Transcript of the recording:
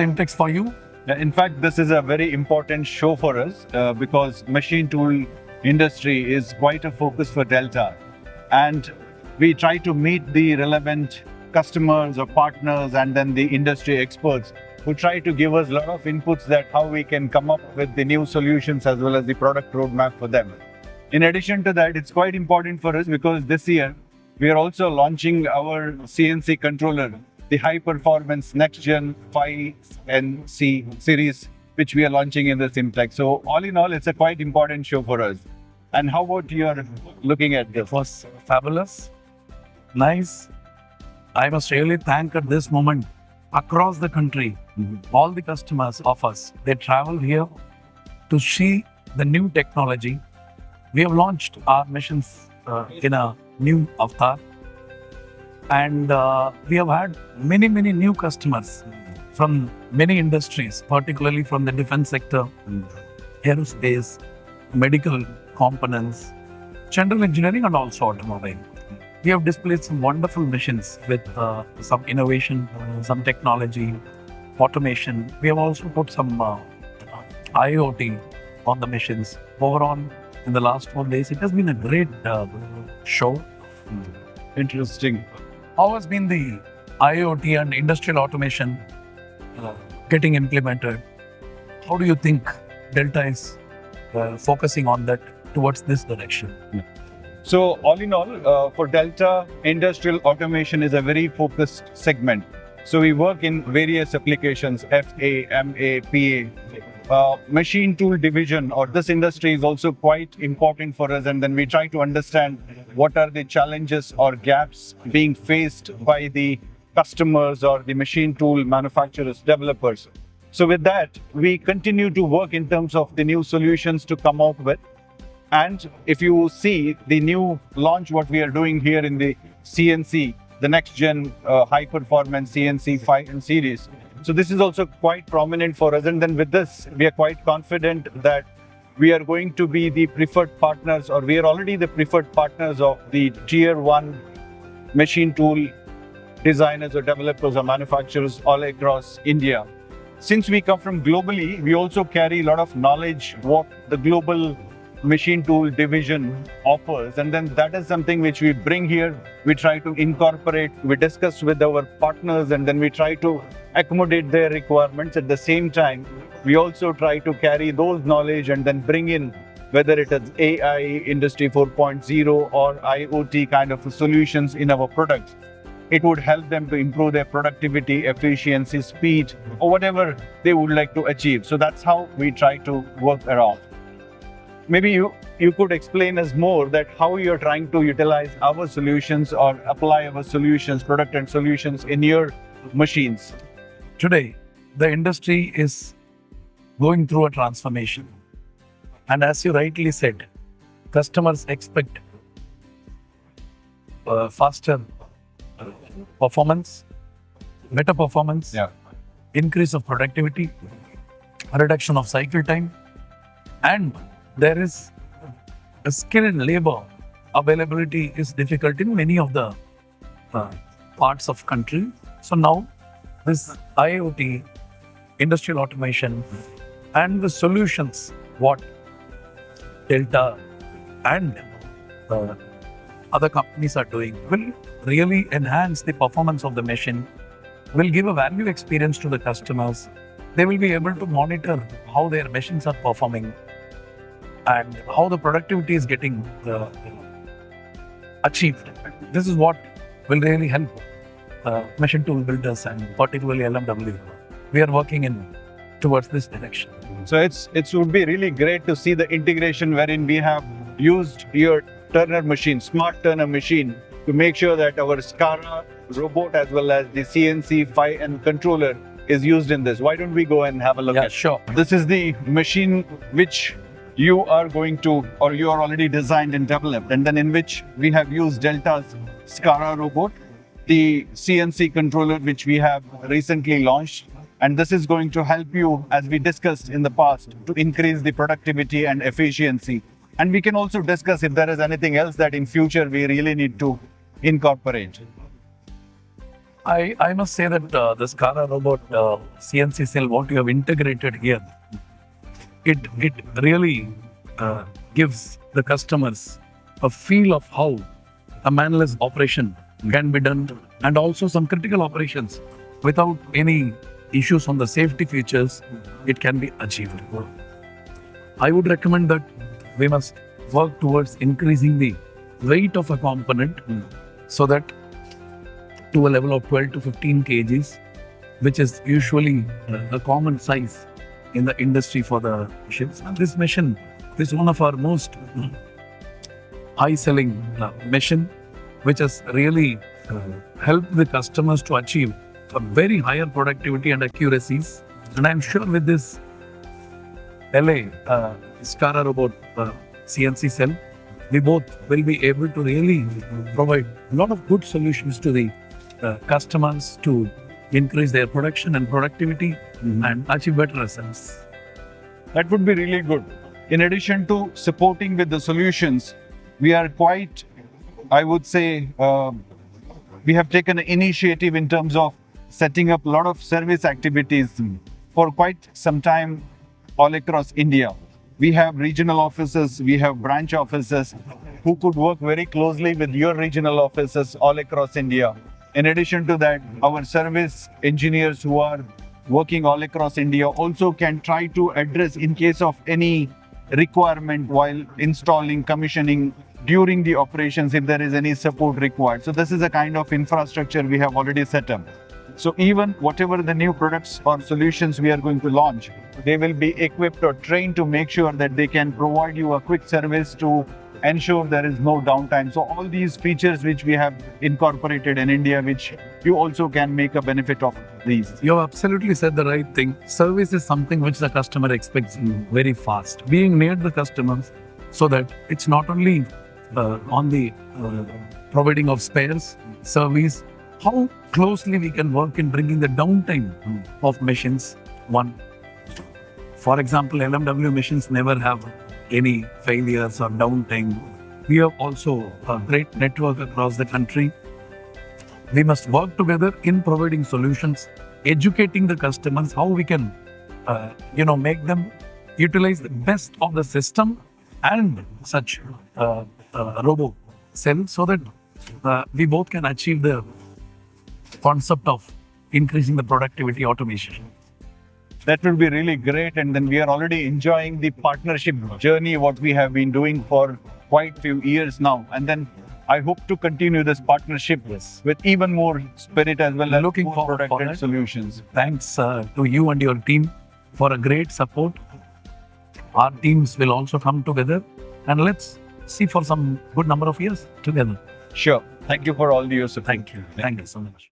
the IMTEX for you? In fact, this is a very important show for us because machine tool industry is quite a focus for Delta. And we try to meet the relevant customers or partners and then the industry experts who try to give us a lot of inputs that how we can come up with the new solutions as well as the product roadmap for them. In addition to that, it's quite important for us because this year we are also launching our CNC controller, the high performance next gen 5NC series, which we are launching in this IMTEX. So all in all, it's a quite important show for us. And how about you are looking at this? It was fabulous, nice. I must really thank at this moment across the country, all the customers of us, they travel here to see the new technology. We have launched our machines in a new avatar, and we have had many new customers from many industries, particularly from the defense sector, aerospace, medical components, general engineering, and also automobile. We have displayed some wonderful machines with some innovation, some technology, automation. We have also put some IoT on the machines. Overall, in the last 4 days, it has been a great show. Interesting. How has been the IoT and industrial automation getting implemented? How do you think Delta is focusing on that towards this direction? So all in all, for Delta, industrial automation is a very focused segment. So we work in various applications, FA, MA, PA. Machine tool division or this industry is also quite important for us, and then we try to understand what are the challenges or gaps being faced by the customers or the machine tool manufacturers, developers. So with that, we continue to work in terms of the new solutions to come out with. And if you see the new launch, what we are doing here in the CNC, the next gen high performance CNC 5 series. So this is also quite prominent for us. And then with this, we are quite confident that we are going to be the preferred partners, or we are already the preferred partners of the tier 1 machine tool designers or developers or manufacturers all across India. Since we come from globally, we also carry a lot of knowledge what the global machine tool division offers, and then that is something which we bring here. We try to incorporate, we discuss with our partners, and then we try to accommodate their requirements. At the same time, we also try to carry those knowledge and then bring in whether it is AI, Industry 4.0 or IoT kind of solutions in our products. It would help them to improve their productivity, efficiency, speed, or whatever they would like to achieve. So that's how we try to work around. Maybe you could explain us more that how you're trying to utilize our solutions or apply our solutions, product and solutions in your machines. Today, the industry is going through a transformation. And as you rightly said, customers expect faster performance, better performance, increase of productivity, reduction of cycle time, and there is a skilled labor availability is difficult in many of the parts of country. So now this IoT, industrial automation, and the solutions what Delta and other companies are doing will really enhance the performance of the machine, will give a value experience to the customers. They will be able to monitor how their machines are performing and how the productivity is getting achieved. This is what will really help machine tool builders and particularly LMW. We are working towards this direction. So it would be really great to see the integration wherein we have used your turner machine, SmartTurn machine, to make sure that our SCARA Robot as well as the CNC 5 controller is used in this. Why don't we go and have a look at it? Sure. This is the machine which you are going to, or you are already designed and developed, and then in which we have used Delta's SCARA Robot, the CNC controller which we have recently launched. And this is going to help you, as we discussed in the past, to increase the productivity and efficiency. And we can also discuss if there is anything else that in future we really need to incorporate. I must say that the SCARA Robot CNC cell, what you have integrated here, it really gives the customers a feel of how a manless operation can be done, and also some critical operations without any issues on the safety features, it can be achieved. I would recommend that we must work towards increasing the weight of a component so that to a level of 12 to 15 kgs, which is usually a common size in the industry for the machines. And this machine is one of our most high-selling machine, which has really helped the customers to achieve a very higher productivity and accuracies. And I'm sure with this LA SCARA Robot CNC cell, we both will be able to really provide a lot of good solutions to the customers to increase their production and productivity and achieve better results. That would be really good. In addition to supporting with the solutions, we are quite, I would say, we have taken an initiative in terms of setting up a lot of service activities for quite some time all across India. We have regional offices, we have branch offices who could work very closely with your regional offices all across India. In addition to that, our service engineers who are working all across India also can try to address in case of any requirement while installing, commissioning, during the operations if there is any support required. So this is a kind of infrastructure we have already set up. So even whatever the new products or solutions we are going to launch, they will be equipped or trained to make sure that they can provide you a quick service to ensure there is no downtime. So all these features which we have incorporated in India, which you also can make a benefit of these. You have absolutely said the right thing. Service is something which the customer expects very fast. Being near the customers so that it's not only on the providing of spares, service, how closely we can work in bringing the downtime of machines. One, for example, LMW machines never have any failures or downtime. We have also a great network across the country. We must work together in providing solutions, educating the customers how we can, make them utilize the best of the system and such robo cell so that we both can achieve the concept of increasing the productivity automation. That will be really great, and then we are already enjoying the partnership journey what we have been doing for quite few years now, and then I hope to continue this partnership with even more spirit as well as Looking more forward product for and that. solutions. Thanks to you and your team for a great support. Our teams will also come together and let's see for some good number of years together. Sure. Thank you for all your support. Thank you. Thank you so much.